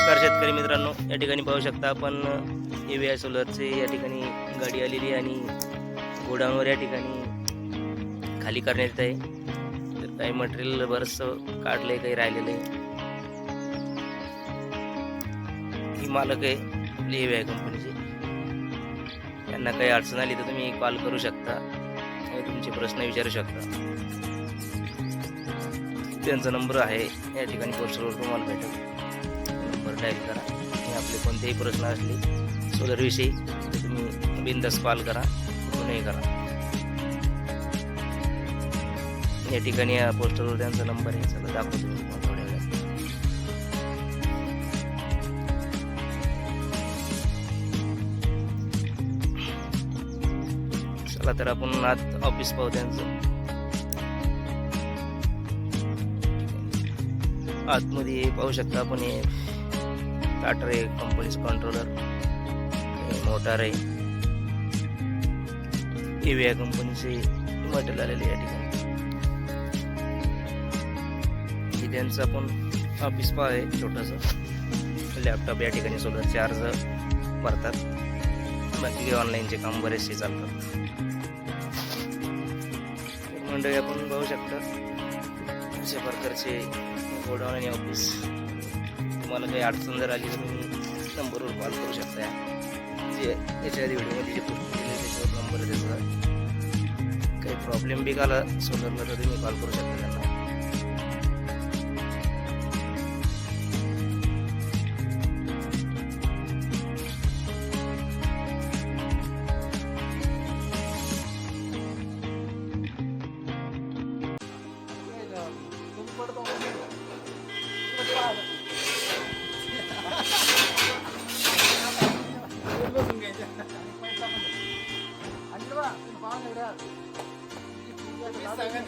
नमस्कार शेतकरी मित्रांनो, या ठिकाणी पाहू शकता आपण AVI सोलरचे या ठिकाणी गाडी आलेली आहे आणि गोडाऊनवर या ठिकाणी खाली करण्यात आहे. तर काही मटेरियल बरंचसं काढलंय, काही राहिलेलं आहे. ही मालक आहे आपली AVI कंपनीची. त्यांना काही अडचण आली तर तुम्ही कॉल करू शकता आणि तुमचे प्रश्न विचारू शकता. त्यांचा नंबर आहे या ठिकाणी पोस्टरवर तुम्हाला भेटेल. नंबर डायल करा आणि आपले कोणतेही प्रश्न असले सोलरविषयी तर तुम्ही बिनधास्त कॉल करा, कुठूनही करा. या ठिकाणी या पोस्टरवर त्यांचा नंबर आहे. चला दाखवतो मी तुम्हाला थोड्या वेळात. चला तर आपण आत ऑफिस पाहू त्यांचं. आतमध्ये पाहू शकता आपण हे स्टार्टर आहे, कंपनीचं कंट्रोलर, मोटार आहे. AVI कंपनीचे मटेरियल आलेले या ठिकाणी. हे त्यांचं आपण ऑफिस पहा आहे छोटंसं. लॅपटॉप या ठिकाणी सोलर चार्ज भरतात. बाकी ऑनलाईनचे काम बरेचसे चालतात. मंडळी आपण पाहू शकता अशा प्रकारचे गोडाऊन आणि ऑफिस. तुम्हाला काही अडचण जर आली तर तुम्ही नंबरवर कॉल करू शकता. जे याच्या व्हिडिओमध्ये जे पोस्ट केले त्याच्यावर नंबर त्याचा. काही प्रॉब्लेम बी आला सोलरला तर तुम्ही कॉल करू शकता त्यांना. सांगा